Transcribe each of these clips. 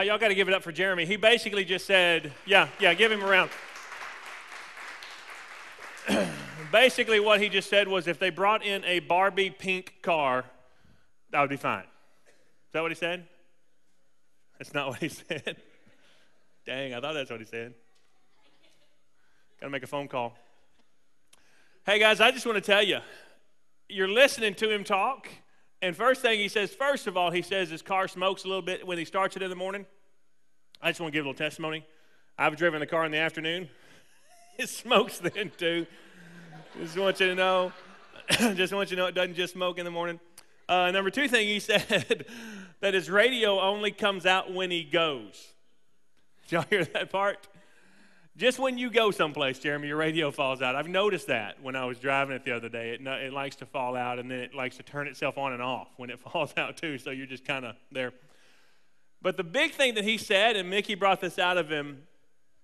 Y'all got to give it up for Jeremy. He basically just said, yeah, give him a round. Basically what he just said was if they brought in a Barbie pink car, that would be fine. Is that what he said? That's not what he said. Dang, I thought that's what he said. Got to make a phone call. Hey, guys, I just want to tell you, you're listening to him talk, and first thing he says, first of all, he says his car smokes a little bit when he starts it in the morning. I just want to give a little testimony. I've driven the car in the afternoon. It smokes then, too. Just want you to know. Just want you to know it doesn't just smoke in the morning. Number two thing he said, that his radio only comes out when he goes. Did y'all hear that part? Just when you go someplace, Jeremy, your radio falls out. I've noticed that when I was driving it the other day. It likes to fall out, and then it likes to turn itself on and off when it falls out, too, so you're just kind of there. But the big thing that he said, and Mickey brought this out of him,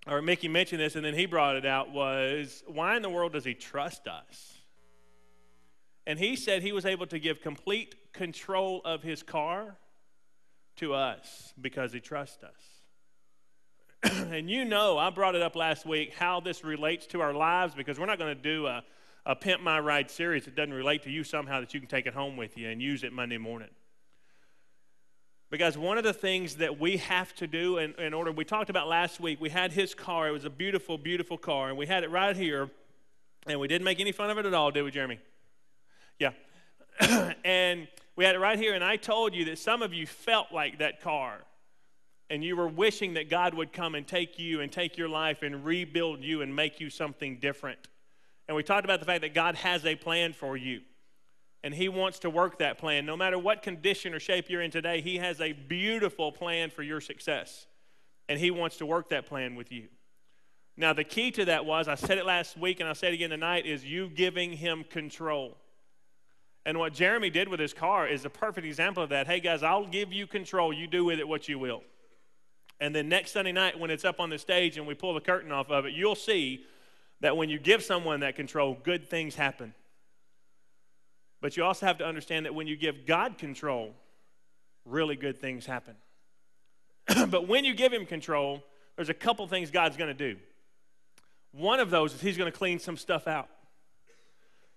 or Mickey mentioned this, and then he brought it out, was, why in the world does he trust us? And he said he was able to give complete control of his car to us because he trusts us. And you know, I brought it up last week, how this relates to our lives, because we're not going to do a Pimp My Ride series that doesn't relate to you somehow that you can take it home with you and use it Monday morning. Because one of the things that we have to do in order, we talked about last week, we had his car. It was a beautiful, beautiful car, and we had it right here, and we didn't make any fun of it at all, did we, Jeremy? Yeah. And we had it right here, and I told you that some of you felt like that car. And you were wishing that God would come and take you and take your life and rebuild you and make you something different. And we talked about the fact that God has a plan for you. And he wants to work that plan. No matter what condition or shape you're in today, he has a beautiful plan for your success. And he wants to work that plan with you. Now, the key to that was, I said it last week and I'll say it again tonight, is you giving him control. And what Jeremy did with his car is a perfect example of that. Hey, guys, I'll give you control. You do with it what you will. And then next Sunday night when it's up on the stage and we pull the curtain off of it, you'll see that when you give someone that control, good things happen. But you also have to understand that when you give God control, really good things happen. But when you give him control, there's a couple things God's going to do. One of those is he's going to clean some stuff out.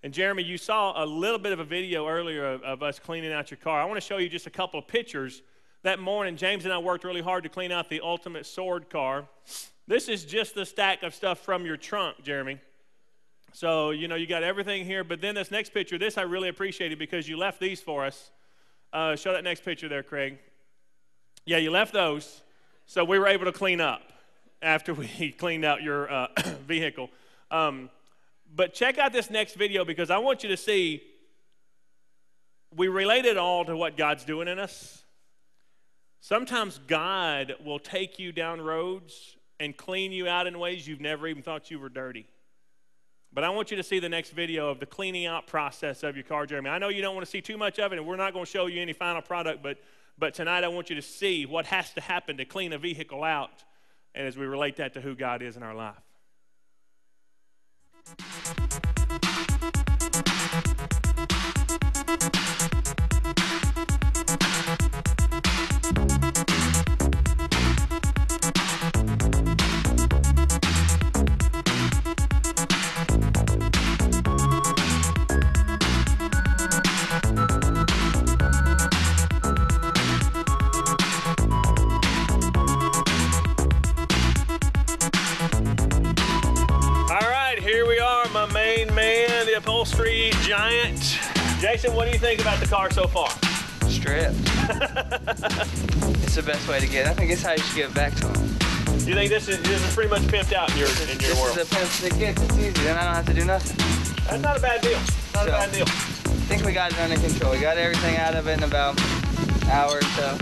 And Jeremy, you saw a little bit of a video earlier of us cleaning out your car. I want to show you just a couple of pictures. That morning, James and I worked really hard to clean out the Ultimate Sword car. This is just the stack of stuff from your trunk, Jeremy. So, you know, you got everything here. But then this next picture, this I really appreciated because you left these for us. Show that next picture there, Craig. Yeah, you left those. So we were able to clean up after we cleaned out your vehicle. But check out this next video because I want you to see we relate it all to what God's doing in us. Sometimes God will take you down roads and clean you out in ways you've never even thought you were dirty. But I want you to see the next video of the cleaning out process of your car, Jeremy. I know you don't want to see too much of it, and we're not going to show you any final product, but tonight I want you to see what has to happen to clean a vehicle out, and as we relate that to who God is in our life. Upholstery giant. Jason, what do you think about the car so far? Stripped. It's the best way to get it. I think it's how you should give it back to them. You think this is pretty much pimped out in your world? This is a pimp that gets. It's easy. Then I don't have to do nothing. That's not a bad deal. Not a bad deal. I think we got it under control. We got everything out of it in about an hour or so.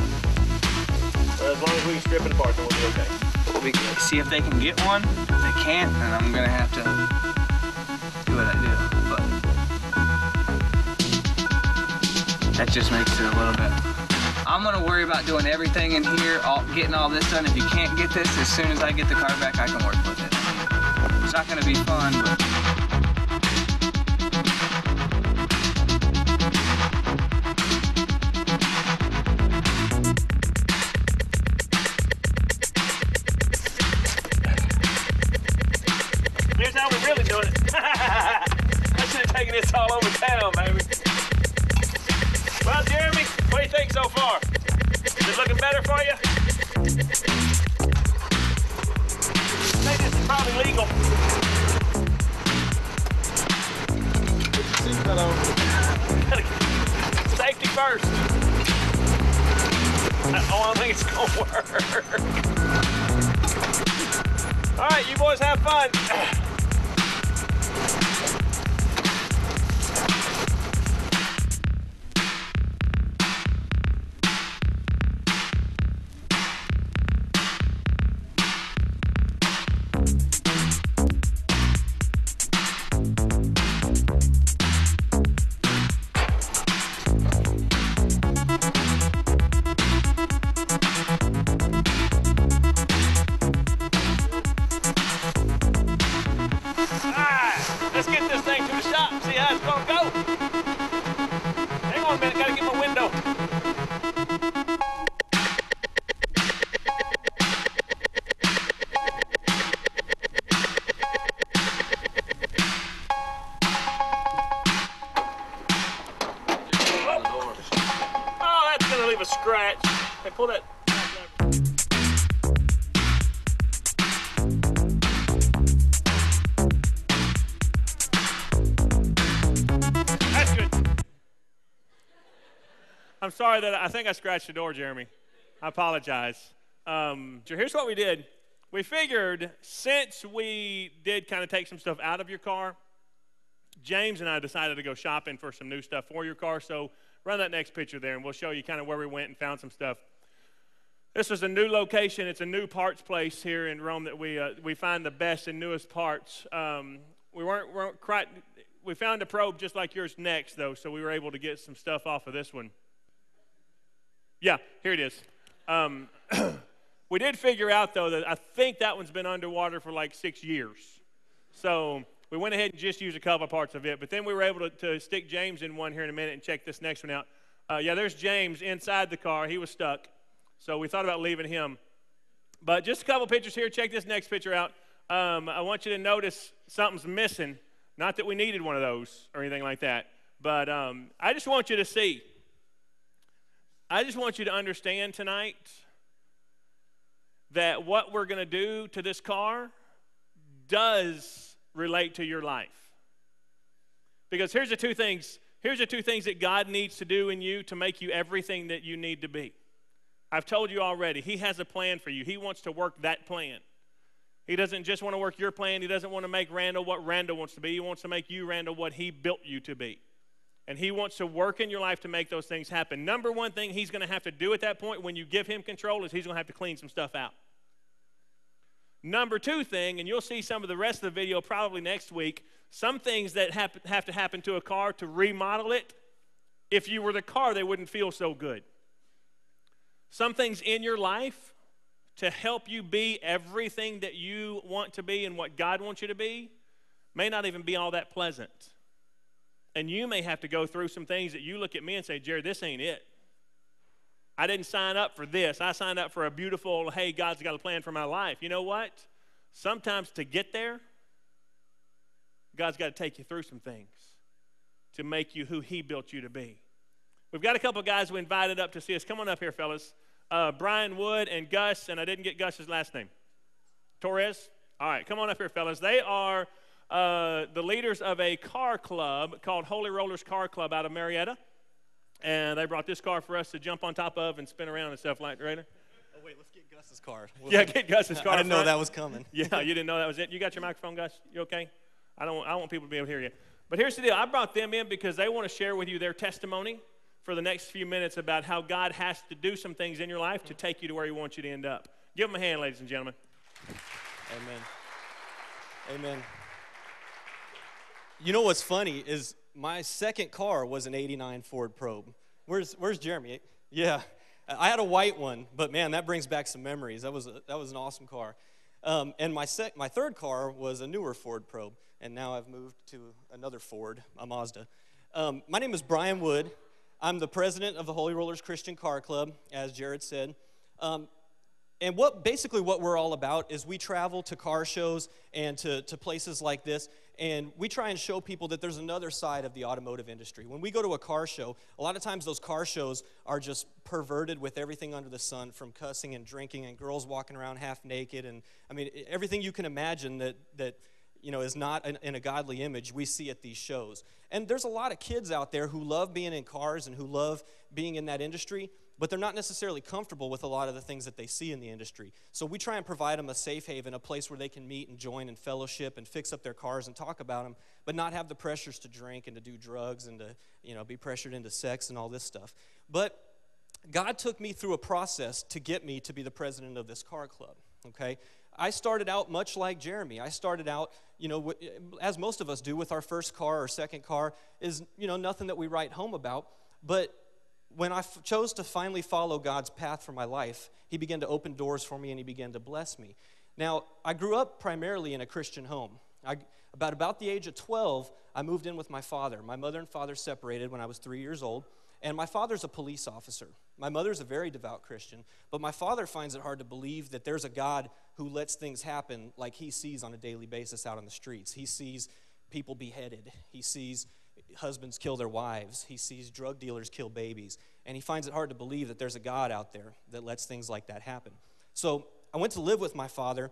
Well, as long as we can strip it apart, then we'll be okay. We'll be good. See if they can get one. If they can't, then I'm gonna have to do what I do. But that just makes it a little bit. I'm gonna worry about doing everything in here, getting all this done. If you can't get this, as soon as I get the car back, I can work with it. It's not gonna be fun, but. so far? Is it looking better for you? I think this is probably legal. Safety first. Oh, I don't think it's gonna work. All right, you boys have fun. Let's get this thing to the shop and see how it's gonna go. Hang on a minute, gotta get my window. Oh, that's gonna leave a scratch. Hey, pull that. I'm sorry that I think I scratched the door, Jeremy. I apologize. Here's what we did. We figured since we did kind of take some stuff out of your car, James and I decided to go shopping for some new stuff for your car. So run that next picture there, and we'll show you kind of where we went and found some stuff. This is a new location. It's a new parts place here in Rome that we find the best and newest parts. We found a probe just like yours next, though, so we were able to get some stuff off of this one. Yeah, here it is. We did figure out, though, that I think that one's been underwater for like 6 years. So we went ahead and just used a couple parts of it. But then we were able to stick James in one here in a minute and check this next one out. Yeah, there's James inside the car. He was stuck. So we thought about leaving him. But just a couple pictures here. Check this next picture out. I want you to notice something's missing. Not that we needed one of those or anything like that. But I just want you to see. I just want you to understand tonight that what we're going to do to this car does relate to your life. Because here's the two things that God needs to do in you to make you everything that you need to be. I've told you already, He has a plan for you. He wants to work that plan. He doesn't just want to work your plan. He doesn't want to make Randall what Randall wants to be. He wants to make you, Randall, what He built you to be. And He wants to work in your life to make those things happen. Number one thing He's going to have to do at that point when you give Him control is He's going to have to clean some stuff out. Number two thing, and you'll see some of the rest of the video probably next week, some things that have to happen to a car to remodel it. If you were the car, they wouldn't feel so good. Some things in your life to help you be everything that you want to be and what God wants you to be may not even be all that pleasant. And you may have to go through some things that you look at me and say, Jared, this ain't it. I didn't sign up for this. I signed up for a beautiful, hey, God's got a plan for my life. You know what? Sometimes to get there, God's got to take you through some things to make you who He built you to be. We've got a couple guys we invited up to see us. Come on up here, fellas. Brian Wood and Gus, and I didn't get Gus's last name. Torres? All right, come on up here, fellas. They are the leaders of a car club called Holy Rollers Car Club out of Marietta. And they brought this car for us to jump on top of and spin around and stuff like that, right? Oh, wait, let's get Gus's car. Yeah, get Gus's car. I didn't know that was coming. Yeah, you didn't know that was it? You got your microphone, Gus? You okay? I don't want people to be able to hear you. But here's the deal. I brought them in because they want to share with you their testimony for the next few minutes about how God has to do some things in your life to take you to where He wants you to end up. Give them a hand, ladies and gentlemen. Amen. Amen. You know what's funny is my second car was an '89 Ford Probe. Where's Jeremy? Yeah, I had a white one, but man, that brings back some memories. That was an awesome car. And my third car was a newer Ford Probe, and now I've moved to another Ford, a Mazda. My name is Brian I'm the president of the Holy Rollers Christian Car Club, as Jared said. And basically what we're all about is we travel to car shows and to places like this, and we try and show people that there's another side of the automotive industry. When we go to a car show, a lot of times those car shows are just perverted with everything under the sun, from cussing and drinking and girls walking around half naked, and I mean everything you can imagine that is not in a godly image, we see at these shows. And there's a lot of kids out there who love being in cars and who love being in that industry, but they're not necessarily comfortable with a lot of the things that they see in the industry. So we try and provide them a safe haven, a place where they can meet and join and fellowship and fix up their cars and talk about them, but not have the pressures to drink and to do drugs and to be pressured into sex and all this stuff. But God took me through a process to get me to be the president of this car club, okay? I started out much like Jeremy. I started out, as most of us do, with our first car or second car, is, nothing that we write home about. But when I chose to finally follow God's path for my life, he began to open doors for me and he began to bless me. Now, I grew up primarily in a Christian home. About the age of 12, I moved in with my father. My mother and father separated when I was 3 years old, and my father's a police officer. My mother's a very devout Christian, but my father finds it hard to believe that there's a God who lets things happen like he sees on a daily basis out on the streets. He sees people beheaded. He sees husbands kill their wives. He sees drug dealers kill babies. And he finds it hard to believe that there's a God out there that lets things like that happen. So I went to live with my father,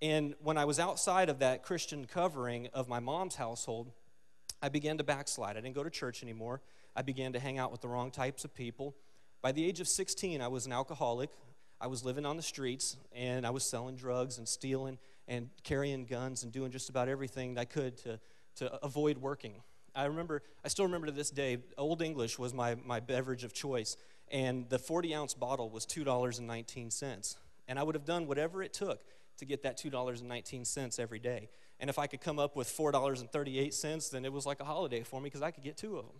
and when I was outside of that Christian covering of my mom's household, I began to backslide. I didn't go to church anymore. I began to hang out with the wrong types of people. By the age of 16, I was an alcoholic. I was living on the streets, and I was selling drugs and stealing and carrying guns and doing just about everything I could to avoid working. I still remember to this day, Old English was my beverage of choice, and the 40-ounce bottle was $2.19. And I would have done whatever it took to get that $2.19 every day. And if I could come up with $4.38, then it was like a holiday for me because I could get two of them.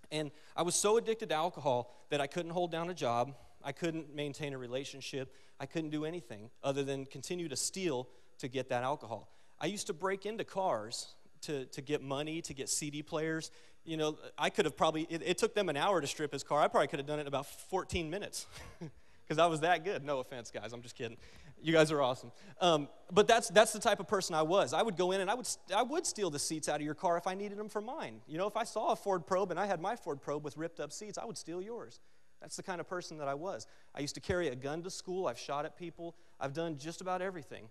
And I was so addicted to alcohol that I couldn't hold down a job. I couldn't maintain a relationship. I couldn't do anything other than continue to steal to get that alcohol. I used to break into cars to get money, to get CD players. I could have probably, it took them an hour to strip his car. I probably could have done it in about 14 minutes because I was that good. No offense, guys. I'm just kidding. You guys are awesome. But that's the type of person I was. I would go in and I would steal the seats out of your car if I needed them for mine. If I saw a Ford Probe and I had my Ford Probe with ripped up seats, I would steal yours. That's the kind of person that I was. I used to carry a gun to school. I've shot at people. I've done just about everything.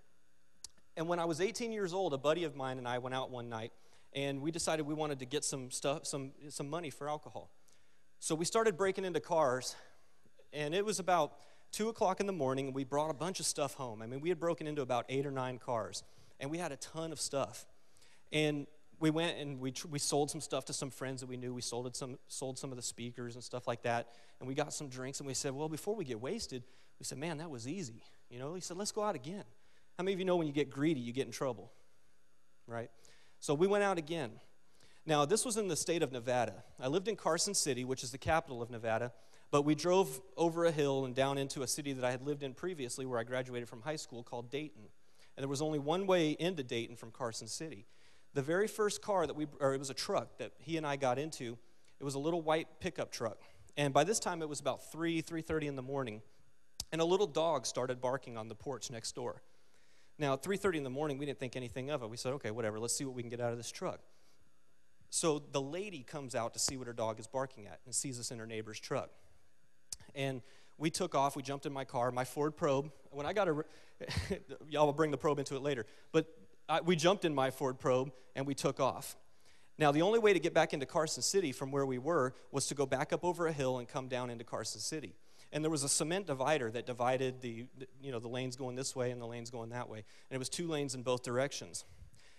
And when I was 18 years old, a buddy of mine and I went out one night, and we decided we wanted to get some money for alcohol. So we started breaking into cars, and it was about 2 o'clock in the morning, and we brought a bunch of stuff home. I mean, we had broken into about 8 or 9 cars, and we had a ton of stuff. And we went and we sold some stuff to some friends that we knew. We sold some of the speakers and stuff like that, and we got some drinks, and we said, well, before we get wasted, we said, man, that was easy. He said, let's go out again. How many of you know when you get greedy, you get in trouble, right? So we went out again. Now, this was in the state of Nevada. I lived in Carson City, which is the capital of Nevada, but we drove over a hill and down into a city that I had lived in previously where I graduated from high school called Dayton. And there was only one way into Dayton from Carson City. The very first car it was a truck that he and I got into. It was a little white pickup truck. And by this time, it was about 3:30 in the morning, and a little dog started barking on the porch next door. Now, at 3:30 in the morning, we didn't think anything of it. We said, okay, whatever, let's see what we can get out of this truck. So the lady comes out to see what her dog is barking at and sees us in her neighbor's truck. And we took off. We jumped in my car, my Ford Probe. When I got y'all will bring the Probe into it later. But we jumped in my Ford Probe, and we took off. Now, the only way to get back into Carson City from where we were was to go back up over a hill and come down into Carson City. And there was a cement divider that divided the lanes going this way and the lanes going that way. And it was 2 lanes in both directions.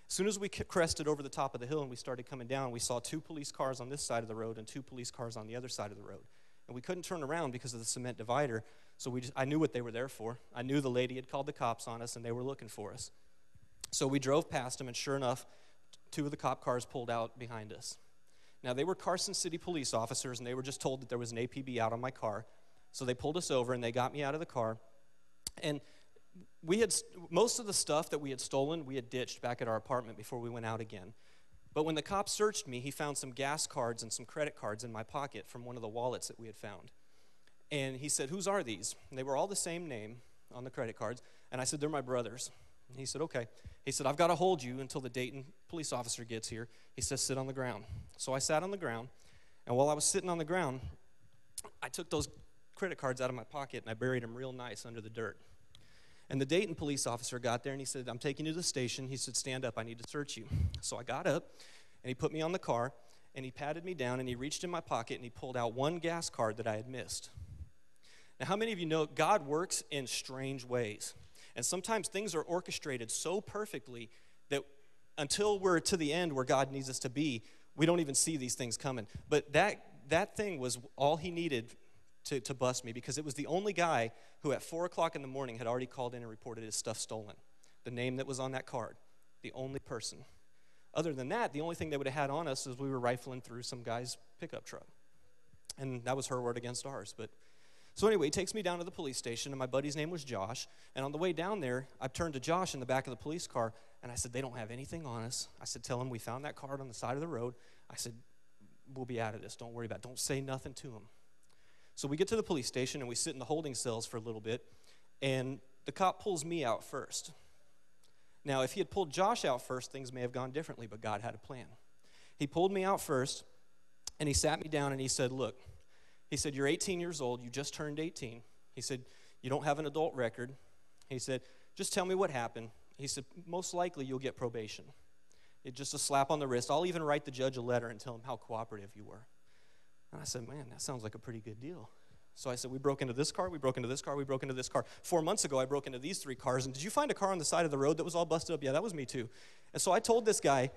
As soon as we crested over the top of the hill and we started coming down, we saw 2 police cars on this side of the road and 2 police cars on the other side of the road. And we couldn't turn around because of the cement divider, so I knew what they were there for. I knew the lady had called the cops on us and they were looking for us. So we drove past them, and sure enough, 2 of the cop cars pulled out behind us. Now, they were Carson City police officers, and they were just told that there was an APB out on my car. So they pulled us over, and they got me out of the car. And most of the stuff that we had stolen, we had ditched back at our apartment before we went out again. But when the cop searched me, he found some gas cards and some credit cards in my pocket from one of the wallets that we had found. And he said, whose are these? And they were all the same name. on the credit cards. And I said, they're my brother's. And he said, okay. He said, I've got to hold you until the Dayton police officer gets here. He says, sit on the ground. So I sat on the ground, and while I was sitting on the ground, I took those credit cards out of my pocket, and I buried them real nice under the dirt. And the Dayton police officer got there, and he said, I'm taking you to the station. He said, stand up, I need to search you. So I got up, and he put me on the car, and he patted me down, and he reached in my pocket, and he pulled out one gas card that I had missed. Now, how many of you know God works in strange ways? And sometimes things are orchestrated so perfectly that until we're to the end where God needs us to be, we don't even see these things coming. But that thing was all he needed to bust me, because it was the only guy who at 4 o'clock in the morning had already called in and reported his stuff stolen. The name that was on that card, the only person. Other than that, the only thing they would have had on us is we were rifling through some guy's pickup truck. And that was her word against ours. So anyway, he takes me down to the police station, and my buddy's name was Josh. And on the way down there, I turned to Josh in the back of the police car, and I said, they don't have anything on us. I said, tell them we found that card on the side of the road. I said, we'll be out of this. Don't worry about it. Don't say nothing to them. So we get to the police station, and we sit in the holding cells for a little bit, and the cop pulls me out first. Now, if he had pulled Josh out first, things may have gone differently, but God had a plan. He pulled me out first, and he sat me down, and he said, look, he said, you're 18 years old. You just turned 18. He said, you don't have an adult record. He said, just tell me what happened. He said, most likely you'll get probation. It's just a slap on the wrist. I'll even write the judge a letter and tell him how cooperative you were. And I said, man, that sounds like a pretty good deal. So I said, we broke into this car, we broke into this car, we broke into this car. 4 months ago, I broke into these 3 cars. And did you find a car on the side of the road that was all busted up? Yeah, that was me too. And so I told this guy,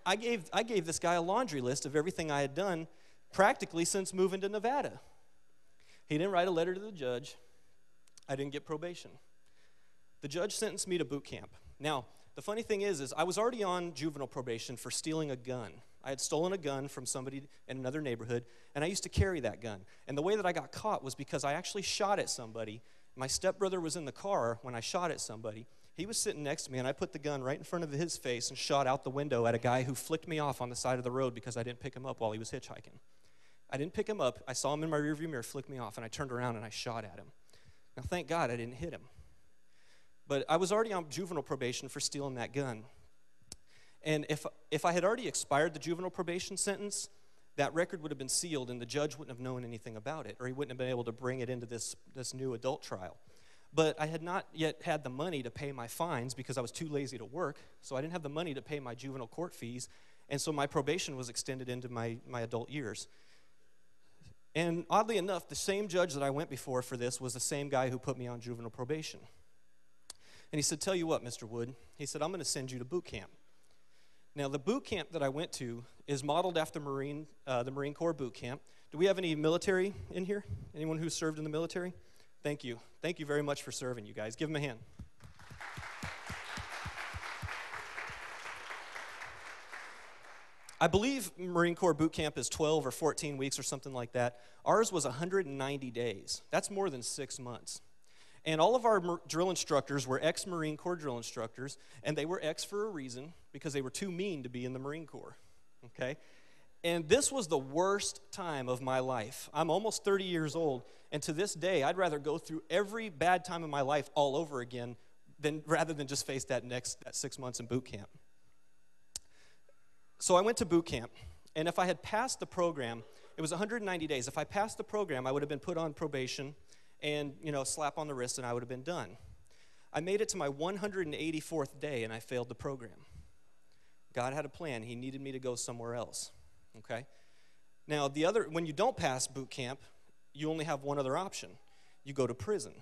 I gave this guy a laundry list of everything I had done practically since moving to Nevada. He didn't write a letter to the judge. I didn't get probation. The judge sentenced me to boot camp. Now, the funny thing is I was already on juvenile probation for stealing a gun. I had stolen a gun from somebody in another neighborhood, and I used to carry that gun. And the way that I got caught was because I actually shot at somebody. My stepbrother was in the car when I shot at somebody. He was sitting next to me, and I put the gun right in front of his face and shot out the window at a guy who flicked me off on the side of the road because I didn't pick him up while he was hitchhiking. I didn't pick him up. I saw him in my rearview mirror flick me off, and I turned around and I shot at him. Now, thank God I didn't hit him. But I was already on juvenile probation for stealing that gun. And if I had already expired the juvenile probation sentence, that record would have been sealed, and the judge wouldn't have known anything about it, or he wouldn't have been able to bring it into this new adult trial. But I had not yet had the money to pay my fines because I was too lazy to work, so I didn't have the money to pay my juvenile court fees, and so my probation was extended into my adult years. And oddly enough, the same judge that I went before for this was the same guy who put me on juvenile probation. And he said, tell you what, Mr. Wood, he said, I'm going to send you to boot camp. Now, the boot camp that I went to is modeled after the Marine Corps boot camp. Do we have any military in here? Anyone who served in the military? Thank you. Thank you very much for serving, you guys. Give them a hand. I believe Marine Corps boot camp is 12 or 14 weeks or something like that. Ours was 190 days. That's more than 6 months. And all of our drill instructors were ex-Marine Corps drill instructors, and they were ex for a reason, because they were too mean to be in the Marine Corps, okay? And this was the worst time of my life. I'm almost 30 years old, and to this day, I'd rather go through every bad time of my life all over again rather than just face that 6 months in boot camp. So I went to boot camp, and if I had passed the program, it was 190 days. If I passed the program, I would have been put on probation and, slap on the wrist, and I would have been done. I made it to my 184th day, and I failed the program. God had a plan. He needed me to go somewhere else, okay? Now, when you don't pass boot camp, you only have one other option. You go to prison.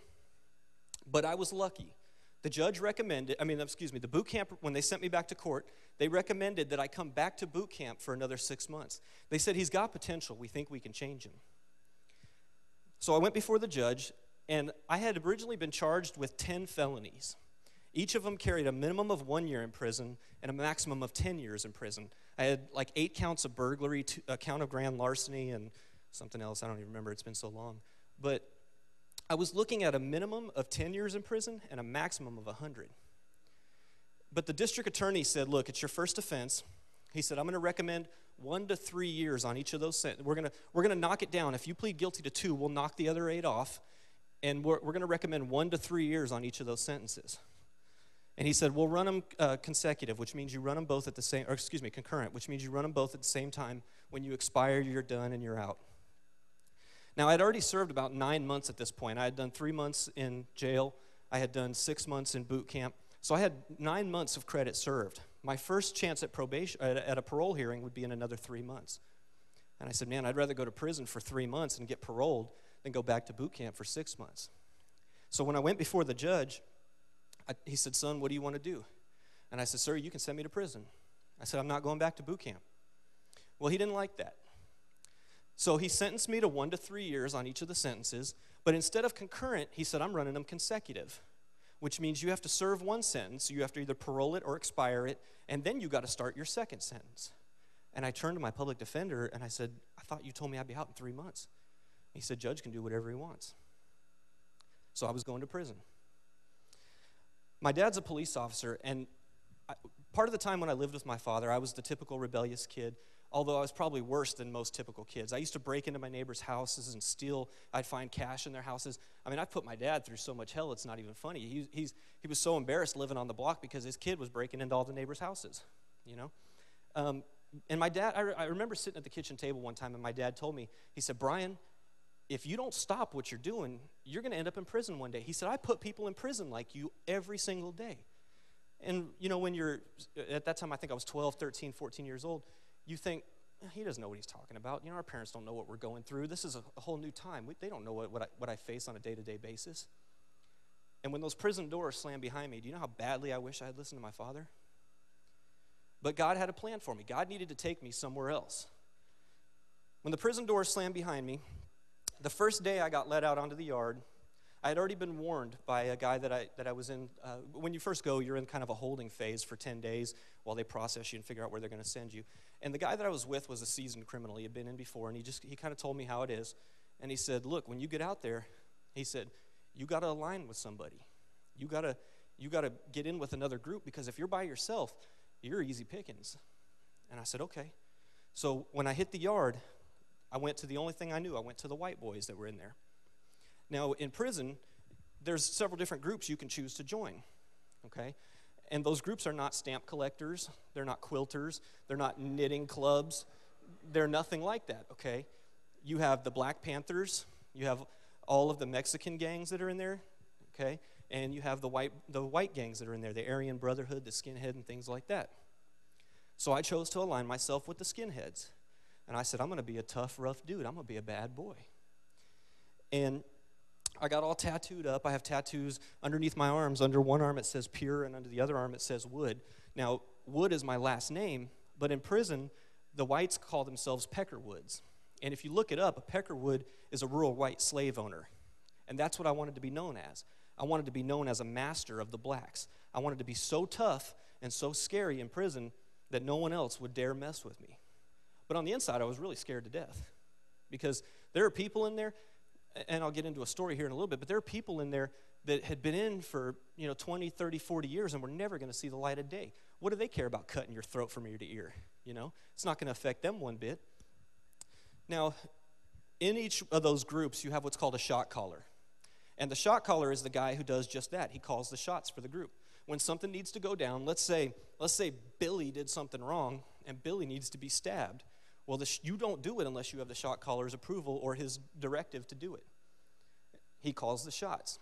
But I was lucky. The judge recommended, the boot camp, when they sent me back to court, they recommended that I come back to boot camp for another 6 months. They said, he's got potential. We think we can change him. So I went before the judge, and I had originally been charged with 10 felonies. Each of them carried a minimum of 1 year in prison and a maximum of 10 years in prison. I had like 8 counts of burglary, a count of grand larceny, and something else. I don't even remember. It's been so long. But I was looking at a minimum of 10 years in prison and a maximum of 100. But the district attorney said, look, it's your first offense. He said, I'm going to recommend 1 to 3 years on each of those sentences. We're going to knock it down. If you plead guilty to 2, we'll knock the other 8 off. and we're going to recommend 1 to 3 years on each of those sentences. And he said, we'll run them consecutive, which means you run them both at the same, or excuse me, concurrent, which means you run them both at the same time. When you expire, you're done and you're out. Now, I'd already served about 9 months at this point. I had done 3 months in jail. I had done 6 months in boot camp. So I had 9 months of credit served. My first chance at probation, at a parole hearing, would be in another 3 months. And I said, man, I'd rather go to prison for 3 months and get paroled than go back to boot camp for 6 months. So when I went before the judge, he said, son, what do you want to do? And I said, sir, you can send me to prison. I said, I'm not going back to boot camp. Well, he didn't like that. So he sentenced me to 1 to 3 years on each of the sentences, but instead of concurrent, he said, I'm running them consecutive, which means you have to serve one sentence, you have to either parole it or expire it, and then you got to start your second sentence. And I turned to my public defender and I said, I thought you told me I'd be out in 3 months. He said, judge can do whatever he wants. So I was going to prison. My dad's a police officer, and part of the time when I lived with my father, I was the typical rebellious kid, although I was probably worse than most typical kids. I used to break into my neighbors' houses and steal. I'd find cash in their houses. I mean, I put my dad through so much hell, it's not even funny. He was so embarrassed living on the block because his kid was breaking into all the neighbors' houses, you know. And my dad, I remember sitting at the kitchen table one time, and my dad told me, he said, Brian, if you don't stop what you're doing, you're going to end up in prison one day. He said, I put people in prison like you every single day. And, you know, when you're, at that time, I think I was 12, 13, 14 years old, you think, he doesn't know what he's talking about. You know, our parents don't know what we're going through. This is a whole new time. They don't know what I face on a day-to-day basis. And when those prison doors slammed behind me, do you know how badly I wish I had listened to my father? But God had a plan for me. God needed to take me somewhere else. When the prison doors slammed behind me, the first day I got let out onto the yard, I had already been warned by a guy that I was in. When you first go, you're in kind of a holding phase for 10 days while they process you and figure out where they're going to send you. And the guy that I was with was a seasoned criminal. He had been in before, and he kind of told me how it is. And he said, look, when you get out there, he said, you got to align with somebody. You got to get in with another group, because if you're by yourself, you're easy pickings. And I said, okay. So when I hit the yard, I went to the only thing I knew. I went to the white boys that were in there. Now, in prison, there's several different groups you can choose to join, okay? And those groups are not stamp collectors. They're not quilters. They're not knitting clubs. They're nothing like that, okay? You have the Black Panthers. You have all of the Mexican gangs that are in there, okay? And you have the white gangs that are in there, the Aryan Brotherhood, the skinhead, and things like that. So I chose to align myself with the skinheads. And I said, I'm going to be a tough, rough dude. I'm going to be a bad boy. And I got all tattooed up. I have tattoos underneath my arms. Under one arm it says pure, and under the other arm it says wood. Now, Wood is my last name, but in prison, the whites call themselves Peckerwoods. And if you look it up, a Peckerwood is a rural white slave owner. And that's what I wanted to be known as. I wanted to be known as a master of the blacks. I wanted to be so tough and so scary in prison that no one else would dare mess with me. But on the inside, I was really scared to death, because there are people in there, and I'll get into a story here in a little bit, but there are people in there that had been in for 20, 30, 40 years and were never going to see the light of day. What do they care about cutting your throat from ear to ear? It's not going to affect them one bit. Now, in each of those groups, you have what's called a shot caller. And the shot caller is the guy who does just that. He calls the shots for the group. When something needs to go down, let's say Billy did something wrong and Billy needs to be stabbed. Well, you don't do it unless you have the shot caller's approval or his directive to do it. He calls the shots.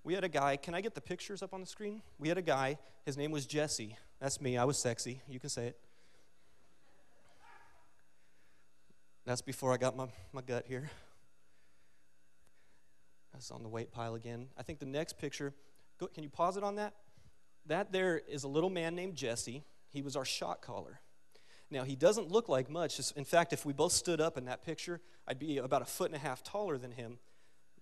We had a guy, can I get the pictures up on the screen? We had a guy, his name was Jesse. That's me, I was sexy, you can say it. That's before I got my gut here. That's on the weight pile again. I think the next picture, can you pause it on that? That there is a little man named Jesse. He was our shot caller. Now, he doesn't look like much. In fact, if we both stood up in that picture, I'd be about 1.5 feet taller than him.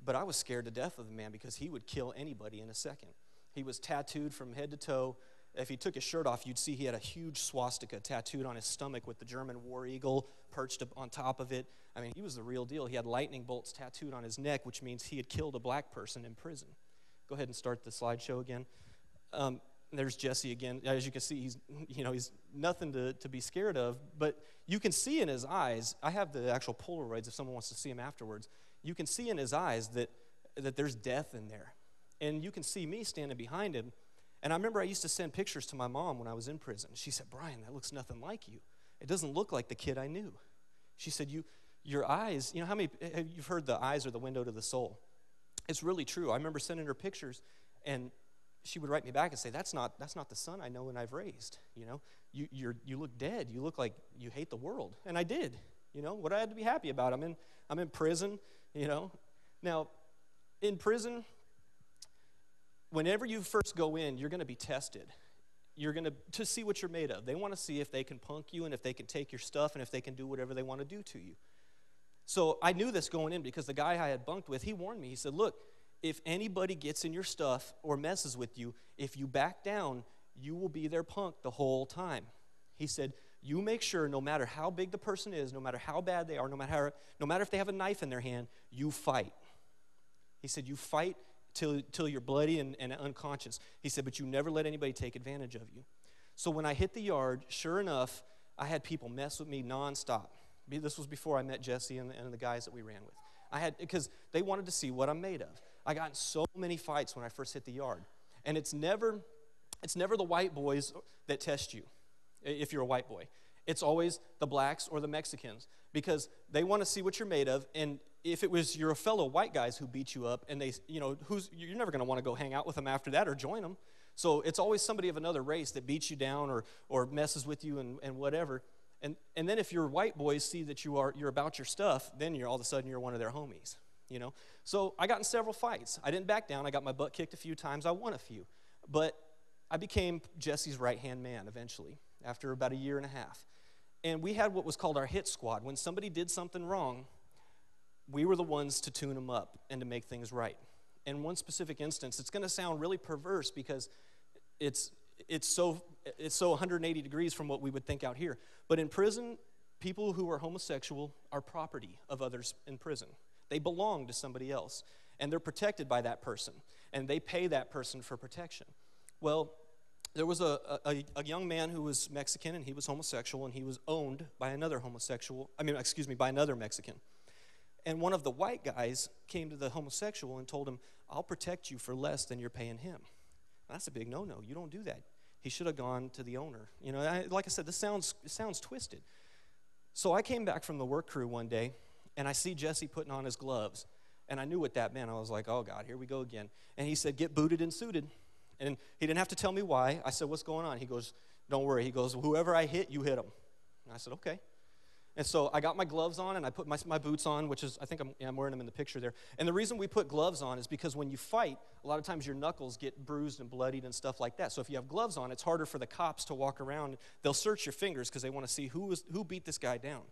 But I was scared to death of the man because he would kill anybody in a second. He was tattooed from head to toe. If he took his shirt off, you'd see he had a huge swastika tattooed on his stomach with the German war eagle perched on top of it. I mean, he was the real deal. He had lightning bolts tattooed on his neck, which means he had killed a black person in prison. Go ahead and start the slideshow again. There's Jesse again. As you can see, he's nothing to be scared of, but you can see in his eyes, I have the actual Polaroids if someone wants to see him afterwards. You can see in his eyes that that there's death in there. And you can see me standing behind him. And I remember I used to send pictures to my mom when I was in prison. She said, Brian, that looks nothing like you. It doesn't look like the kid I knew. She said, your eyes, you know how many, you've heard the eyes are the window to the soul. It's really true. I remember sending her pictures, and she would write me back and say, that's not the son I know and I've raised. You know, you look dead. You look like you hate the world. And I did. You know, what I had to be happy about. I'm in prison, you know. Now, in prison, whenever you first go in, you're going to be tested. You're going to see what you're made of. They want to see if they can punk you and if they can take your stuff and if they can do whatever they want to do to you. So I knew this going in because the guy I had bunked with, he warned me. He said, look, if anybody gets in your stuff or messes with you, if you back down, you will be their punk the whole time. He said, you make sure no matter how big the person is, no matter how bad they are, no matter if they have a knife in their hand, you fight. He said, you fight till you're bloody and unconscious. He said, but you never let anybody take advantage of you. So when I hit the yard, sure enough, I had people mess with me nonstop. This was before I met Jesse and the guys that we ran with. Because they wanted to see what I'm made of. I got in so many fights when I first hit the yard. And it's never the white boys that test you, if you're a white boy. It's always the blacks or the Mexicans, because they want to see what you're made of. And if it was your fellow white guys who beat you up, and you're never going to want to go hang out with them after that or join them. So it's always somebody of another race that beats you down or messes with you and whatever. And then if your white boys see that you're about your stuff, then all of a sudden you're one of their homies, you know. So I got in several fights. I didn't back down. I got my butt kicked a few times. I won a few. But I became Jesse's right-hand man eventually after about a year and a half. And we had what was called our hit squad. When somebody did something wrong, we were the ones to tune them up and to make things right. In one specific instance, it's going to sound really perverse because it's so 180 degrees from what we would think out here. But in prison, people who are homosexual are property of others in prison. They belong to somebody else, and they're protected by that person, and they pay that person for protection. Well, there was a young man who was Mexican, and he was homosexual, and he was owned by another by another Mexican. And one of the white guys came to the homosexual and told him, I'll protect you for less than you're paying him. That's a big no-no. You don't do that. He should have gone to the owner. You know, like I said, this sounds twisted. So I came back from the work crew one day, and I see Jesse putting on his gloves. And I knew what that meant. I was like, oh, God, here we go again. And he said, get booted and suited. And he didn't have to tell me why. I said, what's going on? He goes, don't worry. He goes, whoever I hit, you hit him. And I said, okay. And so I got my gloves on, and I put my boots on, which is, I think I'm wearing them in the picture there. And the reason we put gloves on is because when you fight, a lot of times your knuckles get bruised and bloodied and stuff like that. So if you have gloves on, it's harder for the cops to walk around. They'll search your fingers because they want to see who beat this guy down.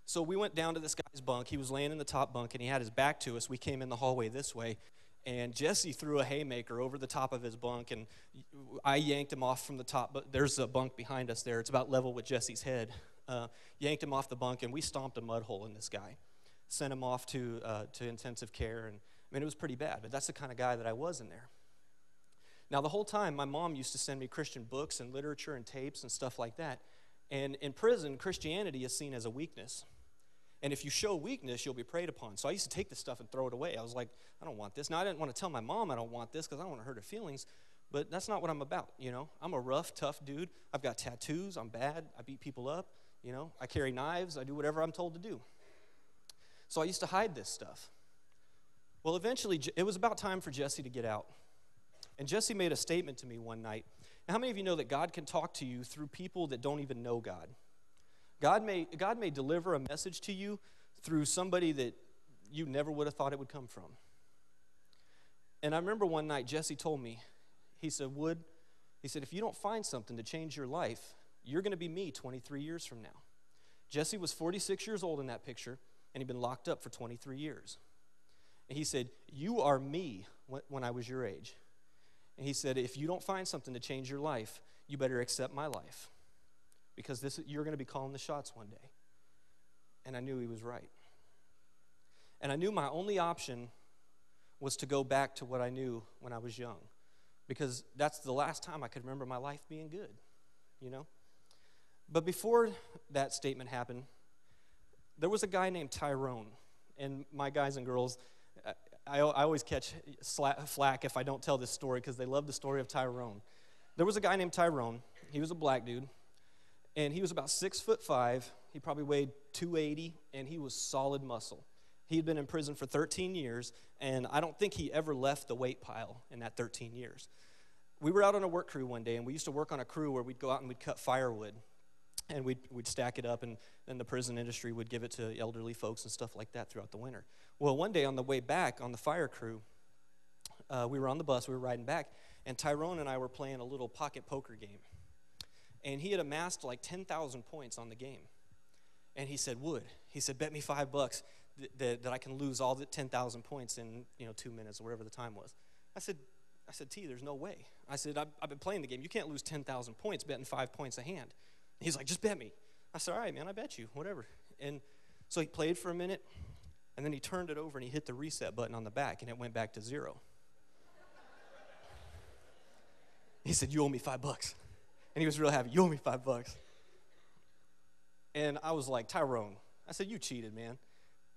So we went down to this guy's bunk. He was laying in the top bunk, and he had his back to us. We came in the hallway this way, and Jesse threw a haymaker over the top of his bunk, and I yanked him off from the top. But there's a bunk behind us there. It's about level with Jesse's head. Yanked him off the bunk, and we stomped a mud hole in this guy. Sent him off to intensive care, and I mean, it was pretty bad, but that's the kind of guy that I was in there. Now, the whole time, my mom used to send me Christian books and literature and tapes and stuff like that, and in prison, Christianity is seen as a weakness. And if you show weakness, you'll be preyed upon. So I used to take this stuff and throw it away. I was like, I don't want this. Now, I didn't want to tell my mom I don't want this because I don't want to hurt her feelings, but that's not what I'm about, you know. I'm a rough, tough dude. I've got tattoos. I'm bad. I beat people up. You know, I carry knives. I do whatever I'm told to do. So I used to hide this stuff. Well, eventually, it was about time for Jesse to get out. And Jesse made a statement to me one night. Now, how many of you know that God can talk to you through people that don't even know God? God may deliver a message to you through somebody that you never would have thought it would come from. And I remember one night Jesse told me, he said, Wood, he said, if you don't find something to change your life, you're going to be me 23 years from now. Jesse was 46 years old in that picture, and he'd been locked up for 23 years. And he said, you are me when I was your age. And he said, if you don't find something to change your life, you better accept my life. Because you're going to be calling the shots one day. And I knew he was right. And I knew my only option was to go back to what I knew when I was young. Because that's the last time I could remember my life being good, you know. But before that statement happened, there was a guy named Tyrone. And my guys and girls, I always catch flack if I don't tell this story because they love the story of Tyrone. There was a guy named Tyrone. He was a black dude, and he was about 6'5". He probably weighed 280, and he was solid muscle. He had been in prison for 13 years, and I don't think he ever left the weight pile in that 13 years. We were out on a work crew one day, and we used to work on a crew where we'd go out and we'd cut firewood, and we'd stack it up, and then the prison industry would give it to elderly folks and stuff like that throughout the winter. Well, one day on the way back on the fire crew, we were on the bus, we were riding back, and Tyrone and I were playing a little pocket poker game. And he had amassed like 10,000 points on the game. And he said, Wood, he said, bet me $5 that I can lose all the 10,000 points in 2 minutes or whatever the time was. I said, T, there's no way. I said, I've been playing the game. You can't lose 10,000 points betting 5 points a hand. He's like, just bet me. I said, all right, man, I bet you, whatever. And so he played for a minute, and then he turned it over and he hit the reset button on the back, and it went back to 0. He said, you owe me $5. And he was real happy. You owe me $5. And I was like, Tyrone. I said, you cheated, man.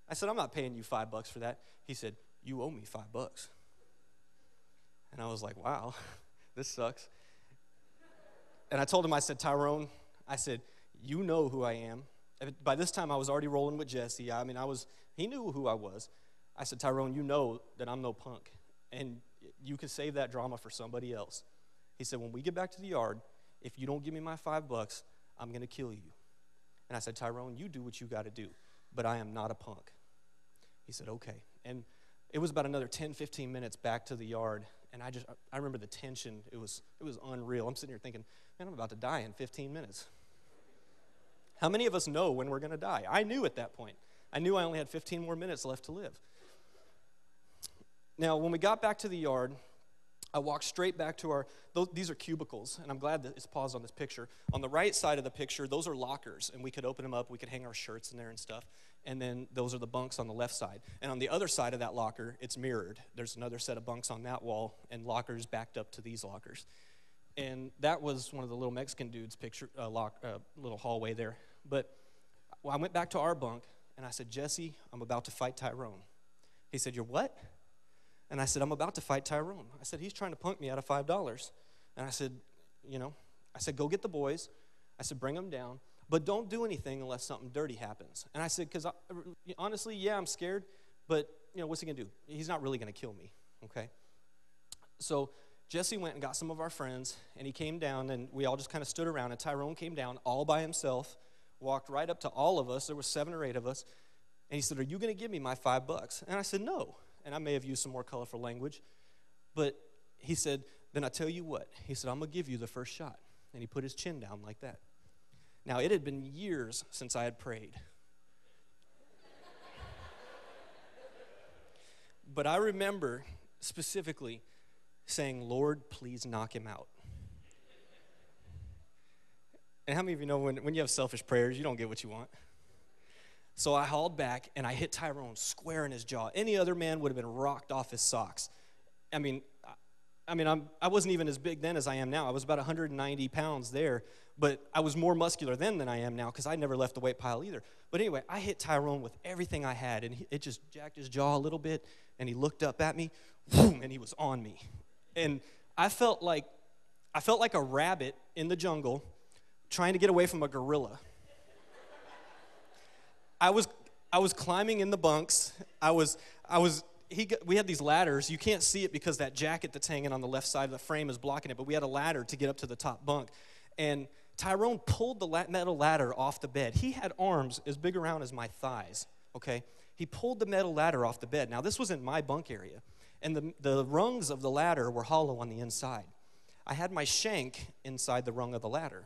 I said, I'm not paying you $5 for that. He said, you owe me $5. And I was like, wow, this sucks. And I told him, I said, Tyrone, I said, you know who I am. By this time, I was already rolling with Jesse. He knew who I was. I said, Tyrone, you know that I'm no punk. And you can save that drama for somebody else. He said, when we get back to the yard, if you don't give me my $5, I'm going to kill you. And I said, Tyrone, you do what you got to do, but I am not a punk. He said, okay. And it was about another 10, 15 minutes back to the yard, and I remember the tension. It was unreal. I'm sitting here thinking, man, I'm about to die in 15 minutes. How many of us know when we're going to die? I knew at that point. I knew I only had 15 more minutes left to live. Now, when we got back to the yard, I walked straight back to these are cubicles, and I'm glad that it's paused on this picture. On the right side of the picture, those are lockers, and we could open them up. We could hang our shirts in there and stuff. And then those are the bunks on the left side. And on the other side of that locker, it's mirrored. There's another set of bunks on that wall and lockers backed up to these lockers. And that was one of the little Mexican dudes' little hallway there. But I went back to our bunk, and I said, Jesse, I'm about to fight Tyrone. He said, you're what? And I said, I'm about to fight Tyrone. I said, he's trying to punk me out of $5. And I said, go get the boys. I said, bring them down. But don't do anything unless something dirty happens. And I said, because honestly, yeah, I'm scared. But, what's he going to do? He's not really going to kill me, okay? So Jesse went and got some of our friends, and he came down, and we all just kind of stood around. And Tyrone came down all by himself, walked right up to all of us. There were 7 or 8 of us. And he said, are you going to give me my $5? And I said, no. And I may have used some more colorful language. But he said, then I tell you what. He said, I'm going to give you the first shot. And he put his chin down like that. Now, it had been years since I had prayed. But I remember specifically saying, Lord, please knock him out. And how many of you know when you have selfish prayers, you don't get what you want? So I hauled back, and I hit Tyrone square in his jaw. Any other man would have been rocked off his socks. I wasn't even as big then as I am now. I was about 190 pounds there, but I was more muscular then than I am now because I never left the weight pile either. But anyway, I hit Tyrone with everything I had, and it just jacked his jaw a little bit, and he looked up at me, boom, and he was on me. And I felt like a rabbit in the jungle trying to get away from a gorilla. I was climbing in the bunks. We had these ladders. You can't see it because that jacket that's hanging on the left side of the frame is blocking it, but we had a ladder to get up to the top bunk. And Tyrone pulled the metal ladder off the bed. He had arms as big around as my thighs, okay? He pulled the metal ladder off the bed. Now, this was in my bunk area, and the rungs of the ladder were hollow on the inside. I had my shank inside the rung of the ladder.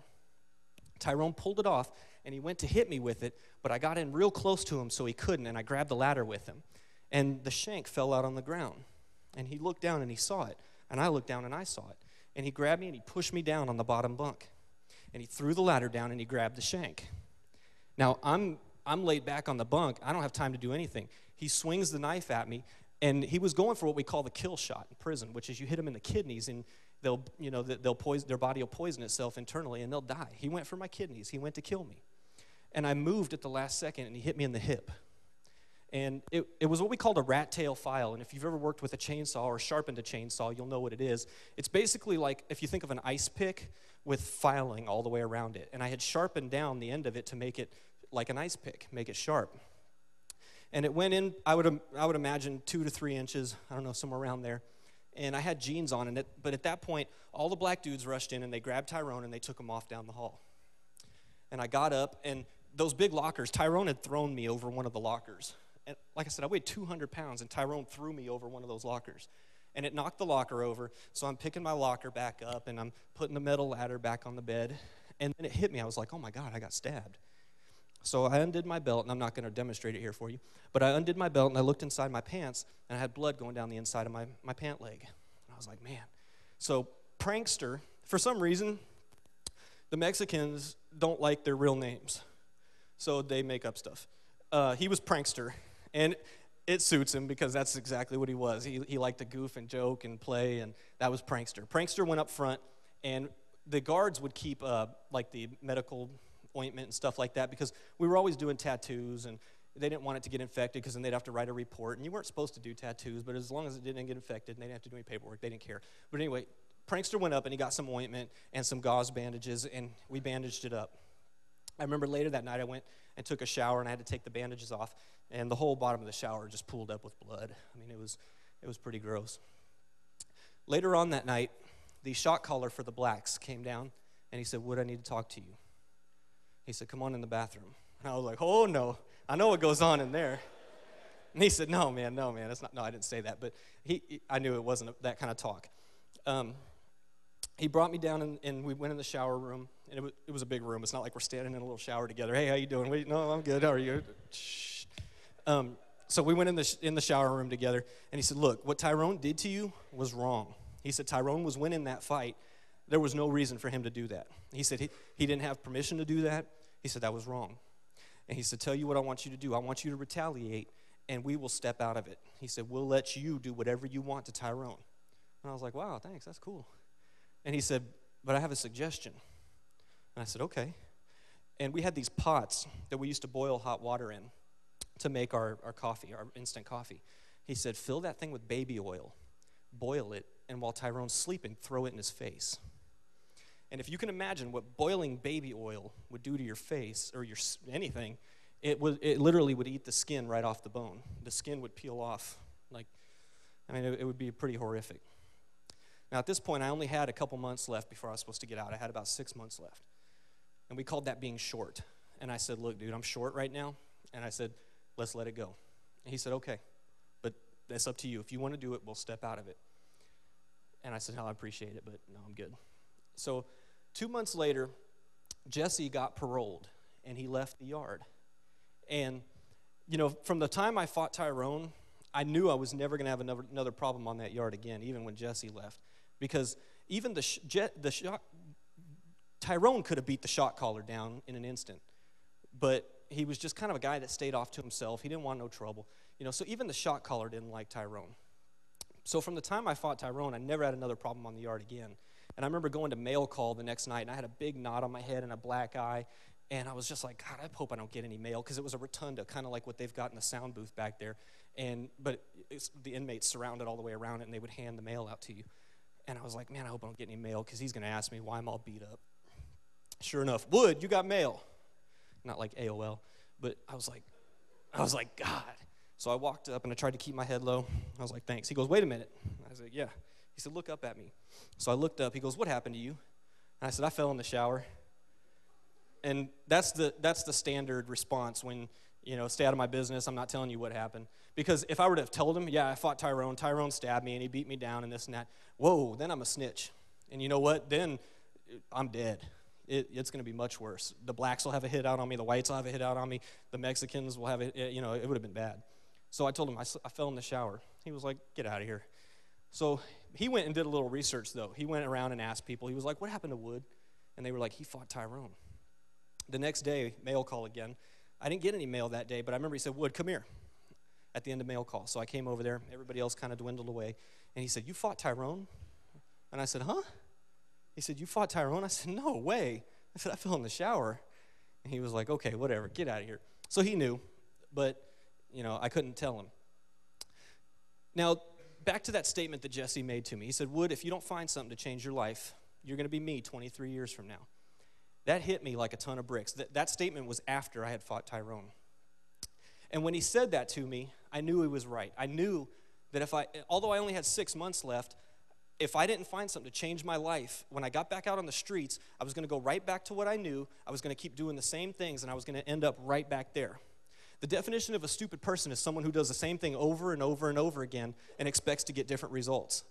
Tyrone pulled it off, and he went to hit me with it, but I got in real close to him so he couldn't, and I grabbed the ladder with him. And the shank fell out on the ground. And he looked down and he saw it. And I looked down and I saw it. And he grabbed me and he pushed me down on the bottom bunk. And he threw the ladder down and he grabbed the shank. Now, I'm laid back on the bunk. I don't have time to do anything. He swings the knife at me, and he was going for what we call the kill shot in prison, which is you hit them in the kidneys and their body will poison itself internally and they'll die. He went for my kidneys. He went to kill me. And I moved at the last second and he hit me in the hip. And it was what we called a rat tail file. And if you've ever worked with a chainsaw or sharpened a chainsaw, you'll know what it is. It's basically like if you think of an ice pick with filing all the way around it. And I had sharpened down the end of it to make it like an ice pick, make it sharp. And it went in, I would imagine 2 to 3 inches, I don't know, somewhere around there. And I had jeans on in it, but at that point, all the black dudes rushed in and they grabbed Tyrone and they took him off down the hall. And I got up, and those big lockers, Tyrone had thrown me over one of the lockers. And like I said, I weighed 200 pounds, and Tyrone threw me over one of those lockers. And it knocked the locker over, so I'm picking my locker back up, and I'm putting the metal ladder back on the bed. And then it hit me. I was like, oh, my God, I got stabbed. So I undid my belt, and I'm not going to demonstrate it here for you, but I undid my belt, and I looked inside my pants, and I had blood going down the inside of my pant leg. And I was like, man. So Prankster, for some reason, the Mexicans don't like their real names, so they make up stuff. He was Prankster, and it suits him because that's exactly what he was. He liked to goof and joke and play, and that was Prankster. Prankster went up front, and the guards would keep like the medical ointment and stuff like that because we were always doing tattoos, and they didn't want it to get infected because then they'd have to write a report, and you weren't supposed to do tattoos, but as long as it didn't get infected and they didn't have to do any paperwork, they didn't care. But anyway, Prankster went up, and he got some ointment and some gauze bandages, and we bandaged it up. I remember later that night I went and took a shower, and I had to take the bandages off, and the whole bottom of the shower just pooled up with blood. I mean, it was pretty gross. Later on that night, the shot caller for the blacks came down, and he said, Wood, I need to talk to you. He said, come on in the bathroom. And I was like, oh, no, I know what goes on in there. And he said, no, man, it's not. No, I didn't say that, but I knew it wasn't that kind of talk. He brought me down, and we went in the shower room, and it was a big room. It's not like we're standing in a little shower together. Hey, how you doing? Wait, no, I'm good. How are you? Shh. So we went in the shower room together, and he said, look, what Tyrone did to you was wrong. He said Tyrone was winning that fight. There was no reason for him to do that. He said he didn't have permission to do that. He said that was wrong. And he said, tell you what I want you to do. I want you to retaliate, and we will step out of it. He said, we'll let you do whatever you want to Tyrone. And I was like, wow, thanks, that's cool. And he said, but I have a suggestion. And I said, okay. And we had these pots that we used to boil hot water in to make our coffee, our instant coffee. He said, fill that thing with baby oil, boil it, and while Tyrone's sleeping, throw it in his face. And if you can imagine what boiling baby oil would do to your face or your anything, it literally would eat the skin right off the bone. The skin would peel off. It would be pretty horrific. Now, at this point, I only had a couple months left before I was supposed to get out. I had about 6 months left. And we called that being short. And I said, look, dude, I'm short right now. And I said, let's let it go. And he said, okay, but that's up to you. If you want to do it, we'll step out of it. And I said, no, I appreciate it, but no, I'm good. So 2 months later, Jesse got paroled, and he left the yard. And, from the time I fought Tyrone, I knew I was never going to have another problem on that yard again, even when Jesse left. Because even Tyrone could have beat the shot caller down in an instant. But he was just kind of a guy that stayed off to himself. He didn't want no trouble. So even the shot caller didn't like Tyrone. So from the time I fought Tyrone, I never had another problem on the yard again. And I remember going to mail call the next night, and I had a big knot on my head and a black eye. And I was just like, God, I hope I don't get any mail, because it was a rotunda, kind of like what they've got in the sound booth back there. But the inmates surrounded all the way around it, and they would hand the mail out to you. And I was like, man, I hope I don't get any mail, because he's going to ask me why I'm all beat up. Sure enough, Wood, you got mail. Not like AOL, but I was like, God. So I walked up, and I tried to keep my head low. I was like, thanks. He goes, wait a minute. I said, yeah. He said, look up at me. So I looked up. He goes, what happened to you? And I said, I fell in the shower. And that's the standard response when, stay out of my business. I'm not telling you what happened. Because if I were to have told him, yeah, I fought Tyrone. Tyrone stabbed me, and he beat me down and this and that. Whoa, then I'm a snitch. And you know what? Then I'm dead. It's going to be much worse. The blacks will have a hit out on me. The whites will have a hit out on me. The Mexicans will have it. It would have been bad. So I told him I fell in the shower. He was like, get out of here. So he went and did a little research, though. He went around and asked people. He was like, what happened to Wood? And they were like, he fought Tyrone. The next day, mail call again. I didn't get any mail that day, but I remember he said, Wood, come here, at the end of mail call. So I came over there. Everybody else kind of dwindled away. And he said, you fought Tyrone? And I said, huh? He said, you fought Tyrone? I said, no way. I said, I fell in the shower. And he was like, okay, whatever, get out of here. So he knew, but, I couldn't tell him. Now, back to that statement that Jesse made to me. He said, Wood, if you don't find something to change your life, you're going to be me 23 years from now. That hit me like a ton of bricks. That statement was after I had fought Tyrone. And when he said that to me, I knew he was right. I knew that although I only had 6 months left, if I didn't find something to change my life, when I got back out on the streets, I was going to go right back to what I knew. I was going to keep doing the same things, and I was going to end up right back there. The definition of a stupid person is someone who does the same thing over and over and over again and expects to get different results.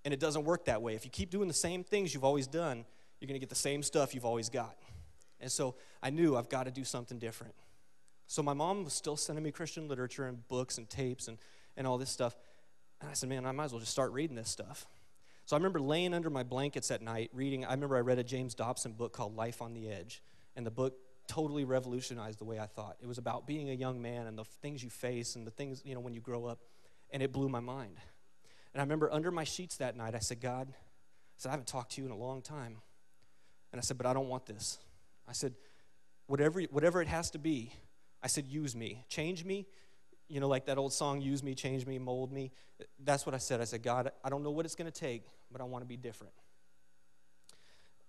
And it doesn't work that way. If you keep doing the same things you've always done, you're going to get the same stuff you've always got. And so I knew I've got to do something different. So my mom was still sending me Christian literature and books and tapes and all this stuff. And I said, man, I might as well just start reading this stuff. So I remember laying under my blankets at night reading. I remember I read a James Dobson book called Life on the Edge. And the book totally revolutionized the way I thought. It was about being a young man and the things you face and the things, when you grow up. And it blew my mind. And I remember under my sheets that night, I said, God, I haven't talked to you in a long time. And I said, but I don't want this. I said, whatever it has to be, I said, use me. Change me. Like that old song, use me, change me, mold me. That's what I said. I said, God, I don't know what it's going to take, but I want to be different.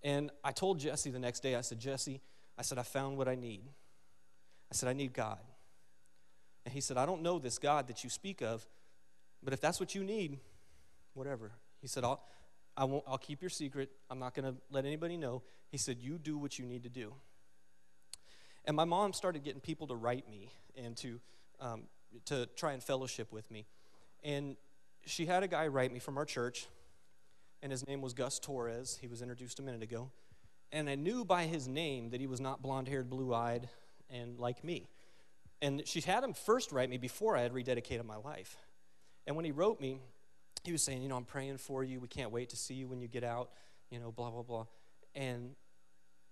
And I told Jesse the next day, I said, Jesse, I found what I need. I said, I need God. And he said, I don't know this God that you speak of, but if that's what you need, whatever. He said, I'll keep your secret. I'm not going to let anybody know. He said, you do what you need to do. And my mom started getting people to write me and to try and fellowship with me. And she had a guy write me from our church, and his name was Gus Torres. He was introduced a minute ago. And I knew by his name that he was not blonde-haired, blue-eyed, and like me. And she had him first write me before I had rededicated my life. And when he wrote me, he was saying, I'm praying for you. We can't wait to see you when you get out, blah, blah, blah. And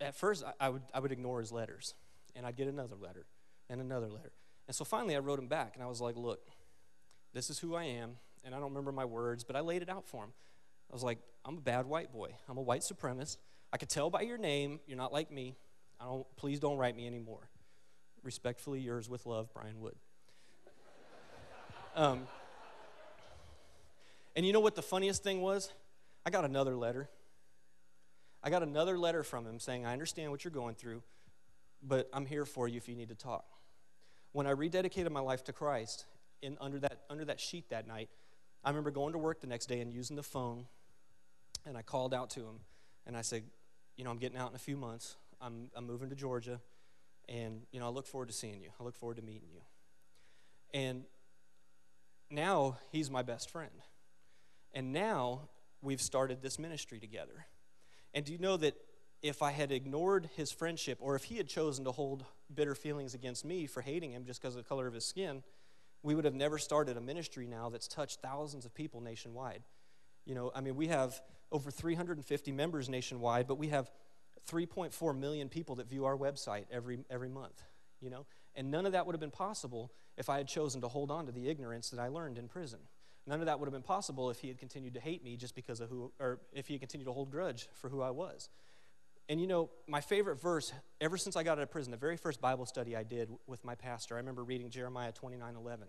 at first, I would ignore his letters. And I'd get another letter and another letter. And so finally, I wrote him back, and I was like, look, this is who I am, and I don't remember my words, but I laid it out for him. I was like, I'm a bad white boy. I'm a white supremacist. I could tell by your name you're not like me. Please don't write me anymore. Respectfully yours with love, Brian Wood. And you know what the funniest thing was? I got another letter. I got another letter from him saying, I understand what you're going through, but I'm here for you if you need to talk. When I rededicated my life to Christ, under that sheet that night, I remember going to work the next day and using the phone, and I called out to him, and I said, I'm getting out in a few months. I'm moving to Georgia, and, I look forward to seeing you. I look forward to meeting you. And now he's my best friend. And now we've started this ministry together. And do you know that if I had ignored his friendship, or if he had chosen to hold bitter feelings against me for hating him just because of the color of his skin, we would have never started a ministry now that's touched thousands of people nationwide. We have over 350 members nationwide, but we have 3.4 million people that view our website every month, And none of that would have been possible if I had chosen to hold on to the ignorance that I learned in prison. None of that would have been possible if he had continued to hate me just because of if he had continued to hold grudge for who I was. And my favorite verse, ever since I got out of prison, the very first Bible study I did with my pastor, I remember reading Jeremiah 29:11.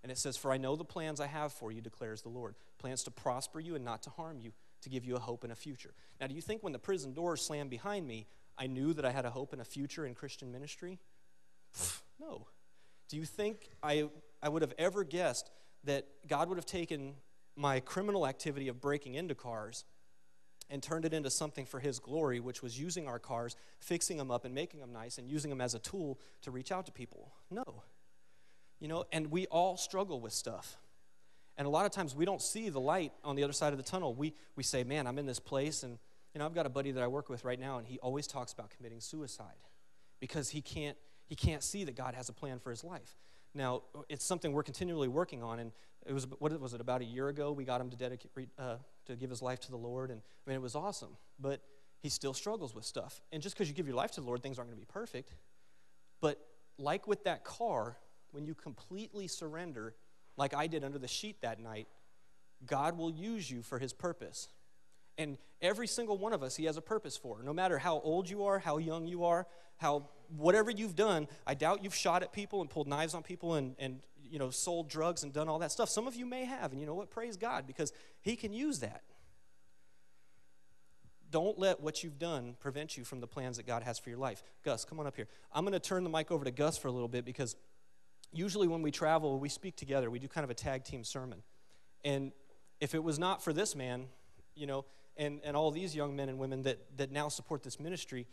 And it says, for I know the plans I have for you, declares the Lord. Plans to prosper you and not to harm you, to give you a hope and a future. Now, do you think when the prison doors slammed behind me, I knew that I had a hope and a future in Christian ministry? No. Do you think I would have ever guessed that God would have taken my criminal activity of breaking into cars and turned it into something for his glory, which was using our cars, fixing them up and making them nice and using them as a tool to reach out to people? No. And we all struggle with stuff. And a lot of times we don't see the light on the other side of the tunnel. We say, man, I'm in this place, and I've got a buddy that I work with right now, and he always talks about committing suicide because he can't see that God has a plan for his life. Now, it's something we're continually working on, and it was about a year ago we got him to give his life to the Lord, and it was awesome. But he still struggles with stuff. And just because you give your life to the Lord, things aren't going to be perfect. But like with that car, when you completely surrender, like I did under the sheet that night, God will use you for his purpose. And every single one of us, he has a purpose for. No matter how old you are, how young you are, whatever you've done, I doubt you've shot at people and pulled knives on people and sold drugs and done all that stuff. Some of you may have, and you know what? Praise God, because he can use that. Don't let what you've done prevent you from the plans that God has for your life. Gus, come on up here. I'm going to turn the mic over to Gus for a little bit, because usually when we travel, we speak together. We do kind of a tag team sermon. And if it was not for this man, and all these young men and women that now support this ministry,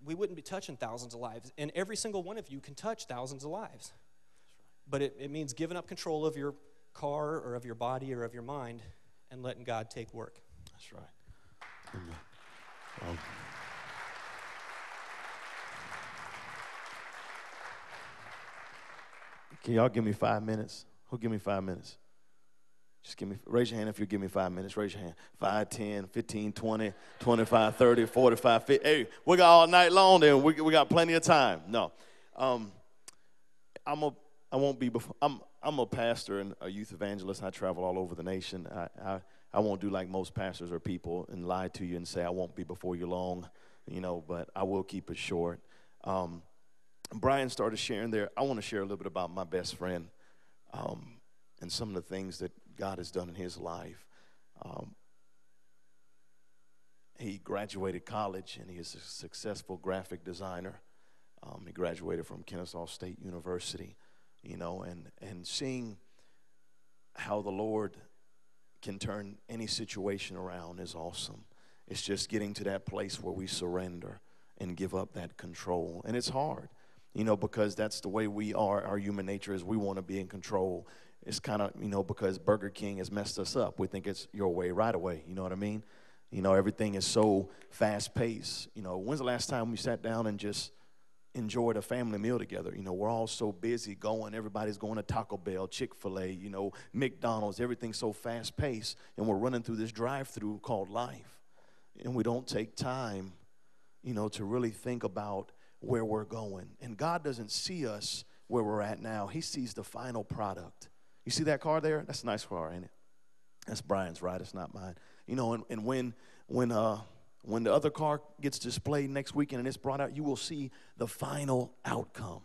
we wouldn't be touching thousands of lives. And every single one of you can touch thousands of lives. But it means giving up control of your car or of your body or of your mind and letting God take work. That's right. Amen. Can y'all give me 5 minutes? Who'll give me 5 minutes? Just raise your hand if you give me 5 minutes. Raise your hand. 5, 10, 15, 20, 25, 30, 45, 50. Hey, we got all night long then. We got plenty of time. No. I'm a pastor and a youth evangelist. I travel all over the nation. I won't do like most pastors or people and lie to you and say I won't be before you long, but I will keep it short. Brian started sharing there. I want to share a little bit about my best friend and some of the things that God has done in his life. He graduated college, and he is a successful graphic designer. He graduated from Kennesaw State University, and seeing how the Lord can turn any situation around is awesome. It's just getting to that place where we surrender and give up that control. And it's hard, because that's the way we are. Our human nature is we want to be in control. It's kind of, because Burger King has messed us up. We think it's your way, right away. You know what I mean? Everything is so fast-paced. When's the last time we sat down and just enjoyed a family meal together? We're all so busy going. Everybody's going to Taco Bell, Chick-fil-A, McDonald's. Everything's so fast-paced, and we're running through this drive-through called life. And we don't take time, to really think about where we're going. And God doesn't see us where we're at now. He sees the final product. You see that car there? That's a nice car, ain't it? That's Brian's, right? It's not mine. And when the other car gets displayed next weekend and it's brought out, you will see the final outcome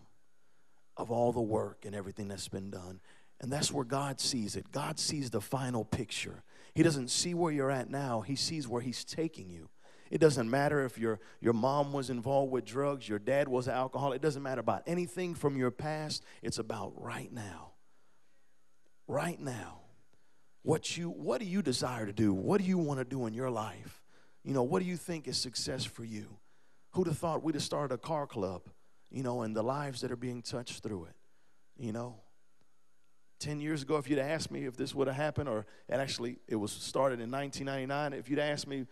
of all the work and everything that's been done. And that's where God sees it. God sees the final picture. He doesn't see where you're at now. He sees where he's taking you. It doesn't matter if your mom was involved with drugs, your dad was an alcoholic. It doesn't matter about anything from your past. It's about right now. Right now. What do you desire to do? What do you want to do in your life? What do you think is success for you? Who'd have thought we'd have started a car club, and the lives that are being touched through it, 10 years ago, if you'd asked me if this would have happened, or it was started in 1999, if you'd asked me,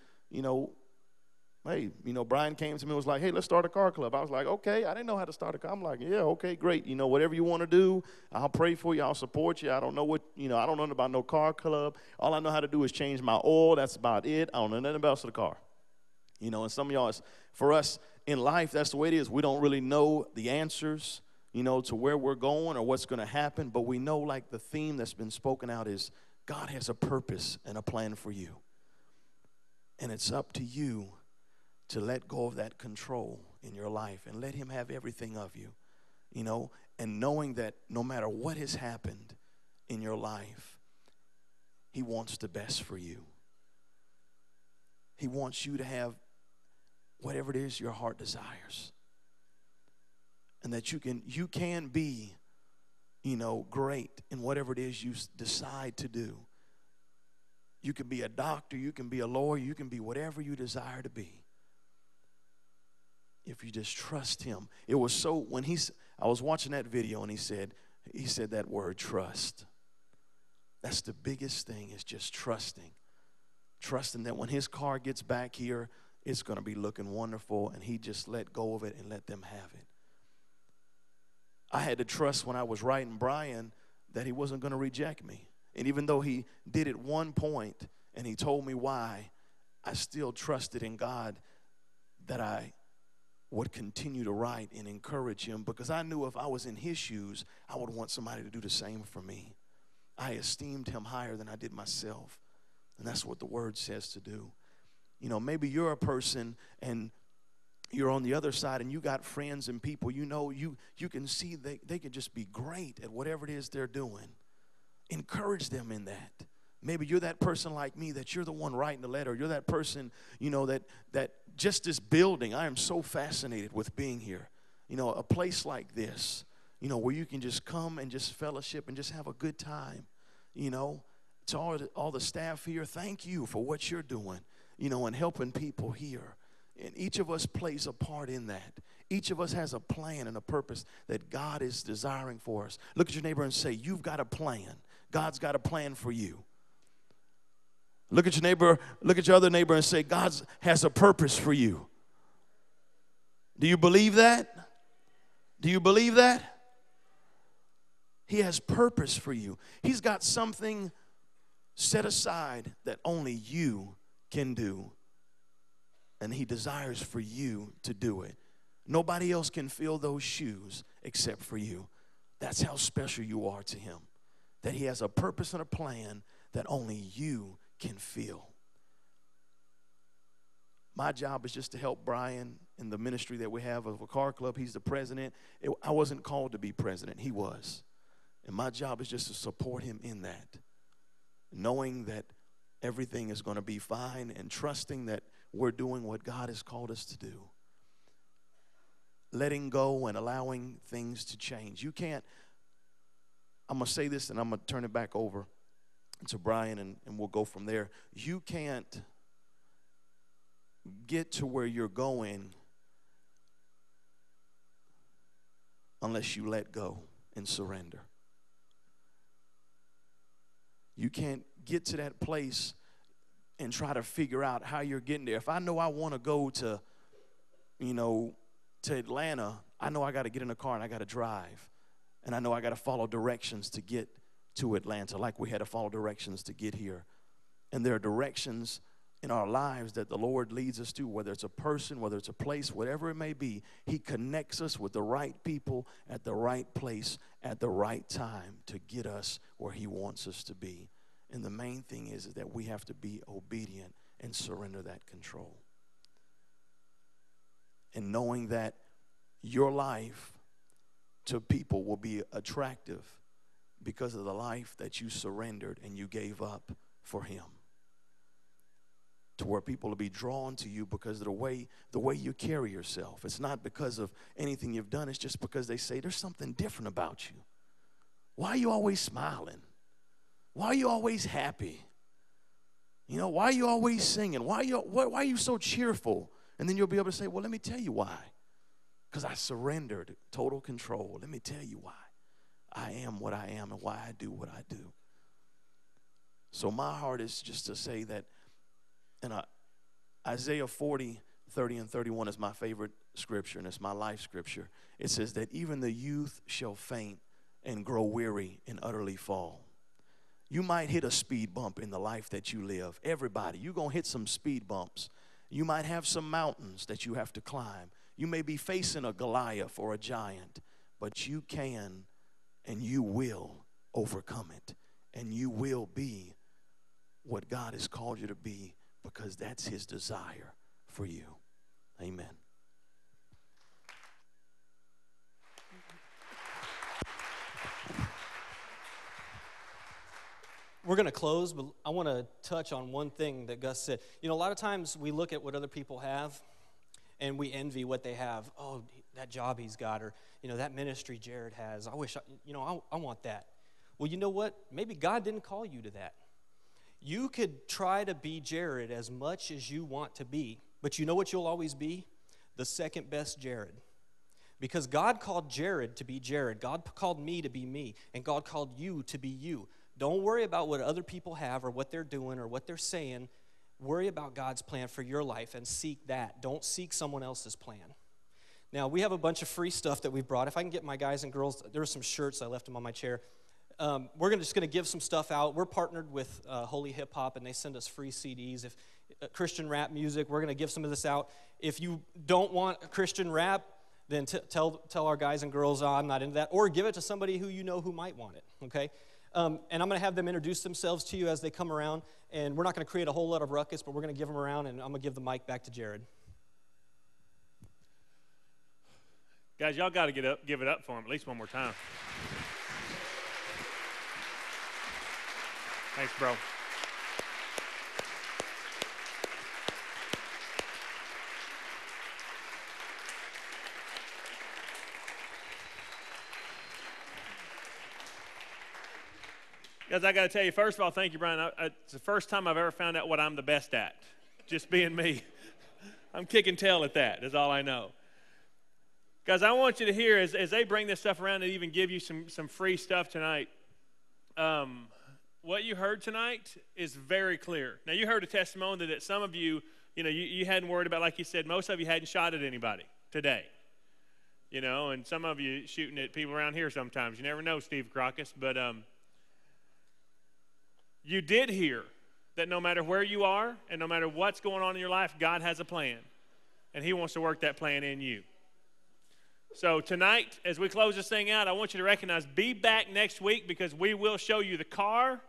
hey, Brian came to me and was like, hey, let's start a car club. I was like, okay, I didn't know how to start a car. I'm like, yeah, okay, great. Whatever you want to do, I'll pray for you. I'll support you. I don't know I don't know nothing about no car club. All I know how to do is change my oil. That's about it. I don't know nothing else of the car. And some of y'all, for us in life, that's the way it is. We don't really know the answers, to where we're going or what's going to happen. But we know, like the theme that's been spoken out is God has a purpose and a plan for you. And it's up to you to let go of that control in your life and let him have everything of you, and knowing that no matter what has happened in your life, he wants the best for you. He wants you to have whatever it is your heart desires, and that you can be, great in whatever it is you decide to do. You can be a doctor, you can be a lawyer, you can be whatever you desire to be. If you just trust him. It was so, I was watching that video and he said that word, trust. That's the biggest thing, is just trusting. Trusting that when his car gets back here, it's going to be looking wonderful, and he just let go of it and let them have it. I had to trust when I was writing Brian that he wasn't going to reject me. And even though he did at one point and he told me why, I still trusted in God that I would continue to write and encourage him, because I knew if I was in his shoes, I would want somebody to do the same for me. I esteemed him higher than I did myself. And that's what the word says to do. Maybe you're a person and you're on the other side and you got friends and people, you know, you can see they can just be great at whatever it is they're doing. Encourage them in that. Maybe you're that person like me that you're the one writing the letter. You're that person, you know, that just this building, I am so fascinated with being here. You know, a place like this, you know, where you can just come and just fellowship and just have a good time. You know, to all the staff here, thank you for what you're doing, you know, and helping people here. And each of us plays a part in that. Each of us has a plan and a purpose that God is desiring for us. Look at your neighbor and say, you've got a plan. God's got a plan for you. Look at your neighbor, look at your other neighbor and say, God has a purpose for you. Do you believe that? Do you believe that? He has purpose for you. He's got something set aside that only you can do. And he desires for you to do it. Nobody else can fill those shoes except for you. That's how special you are to him. That he has a purpose and a plan that only you can feel. My job is just to help Brian in the ministry that we have of a car club. He's the president. I wasn't called to be president. He was. And my job is just to support him in that. Knowing that everything is going to be fine and trusting that we're doing what God has called us to do. Letting go and allowing things to change. You can't, I'm going to say this and I'm going to turn it back over to Brian and we'll go from there. You can't get to where you're going unless you let go and surrender. You can't get to that place and try to figure out how you're getting there. If I know I want to go to, you know, to Atlanta, I know I got to get in a car and I got to drive. And I know I got to follow directions to get to Atlanta, like we had to follow directions to get here. And there are directions in our lives that the Lord leads us to, whether it's a person, whether it's a place, whatever it may be. He connects us with the right people at the right place at the right time to get us where he wants us to be. And the main thing is that we have to be obedient and surrender that control. And knowing that your life to people will be attractive because of the life that you surrendered and you gave up for him. To where people will be drawn to you because of the way you carry yourself. It's not because of anything you've done. It's just because they say there's something different about you. Why are you always smiling? Why are you always happy? You know, why are you always singing? Why are you so cheerful? And then you'll be able to say, well, let me tell you why. Because I surrendered total control. Let me tell you why. I am what I am and why I do what I do. So my heart is just to say that, and Isaiah 40, 30, and 31 is my favorite scripture, and it's my life scripture. It says that even the youth shall faint and grow weary and utterly fall. You might hit a speed bump in the life that you live. Everybody, you're going to hit some speed bumps. You might have some mountains that you have to climb. You may be facing a Goliath or a giant, but you can and you will overcome it. And you will be what God has called you to be because that's his desire for you. Amen. We're going to close, but I want to touch on one thing that Gus said. You know, a lot of times we look at what other people have, and we envy what they have. Oh, that job he's got, or, you know, that ministry Jared has. I wish, I want that. Well, you know what? Maybe God didn't call you to that. You could try to be Jared as much as you want to be, but you know what you'll always be? The second best Jared. Because God called Jared to be Jared. God called me to be me, and God called you to be you. Don't worry about what other people have or what they're doing or what they're saying. Worry about God's plan for your life and seek that. Don't seek someone else's plan. Now, we have a bunch of free stuff that we've brought. If I can get my guys and girls, there are some shirts. I left them on my chair. We're just going to give some stuff out. We're partnered with Holy Hip Hop, and they send us free CDs. If Christian rap music, we're going to give some of this out. If you don't want Christian rap, then tell our guys and girls, I'm not into that. Or give it to somebody who you know who might want it, okay? And I'm going to have them introduce themselves to you as they come around. And we're not going to create a whole lot of ruckus, but we're going to give them around, and I'm going to give the mic back to Jared. Guys, y'all got to get up, give it up for him at least one more time. Thanks, bro. Guys, I got to tell you, first of all, thank you, Brian. It's the first time I've ever found out what I'm the best at, just being me. I'm kicking tail at that, is all I know. Guys, I want you to hear, as they bring this stuff around and even give you some free stuff tonight, what you heard tonight is very clear. Now, you heard a testimony that some of you, you hadn't worried about, like you said, most of you hadn't shot at anybody today. And some of you shooting at people around here sometimes. You never know, Steve Crocus, but you did hear that no matter where you are and no matter what's going on in your life, God has a plan, and he wants to work that plan in you. So tonight, as we close this thing out, I want you to recognize, be back next week because we will show you the car,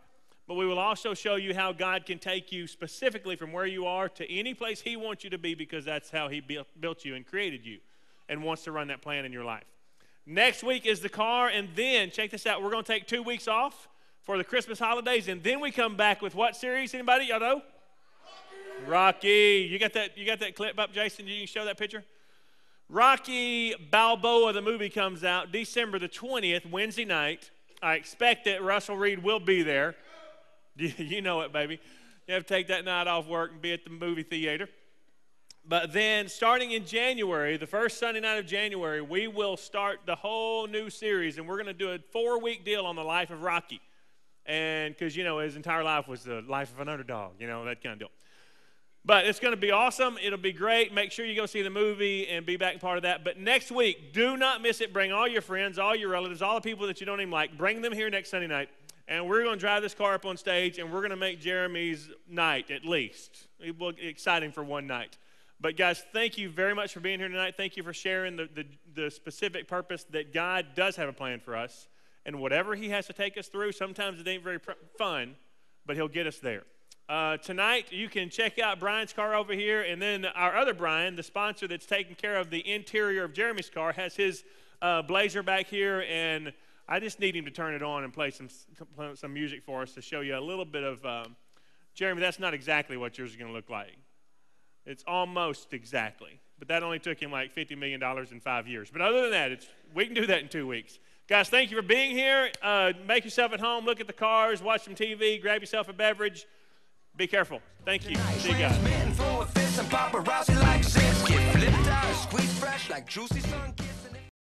but we will also show you how God can take you specifically from where you are to any place he wants you to be because that's how he built you and created you and wants to run that plan in your life. Next week is the car, and then, check this out, we're going to take 2 weeks off for the Christmas holidays, and then we come back with what series? Anybody? Y'all know? Rocky. You got that clip up, Jason? You can show that picture? Rocky Balboa, the movie, comes out December the 20th, Wednesday night. I expect that Russell Reed will be there. You know it, baby. You have to take that night off work and be at the movie theater. But then starting in January, the first Sunday night of January, we will start the whole new series, and we're going to do a 4-week deal on the life of Rocky. And because, his entire life was the life of an underdog, that kind of deal. But it's going to be awesome. It'll be great. Make sure you go see the movie and be back part of that. But next week, do not miss it. Bring all your friends, all your relatives, all the people that you don't even like. Bring them here next Sunday night. And we're going to drive this car up on stage, and we're going to make Jeremy's night at least. It will be exciting for one night. But, guys, thank you very much for being here tonight. Thank you for sharing the specific purpose that God does have a plan for us. And whatever he has to take us through, sometimes it ain't very fun, but he'll get us there. Tonight, you can check out Brian's car over here, and then our other Brian, the sponsor that's taking care of the interior of Jeremy's car, has his Blazer back here, and I just need him to turn it on and play some music for us to show you a little bit of, Jeremy, that's not exactly what yours is going to look like. It's almost exactly, but that only took him like $50 million in 5 years. But other than that, we can do that in 2 weeks. Guys, thank you for being here. Make yourself at home. Look at the cars. Watch some TV. Grab yourself a beverage. Be careful. Thank you. See you guys.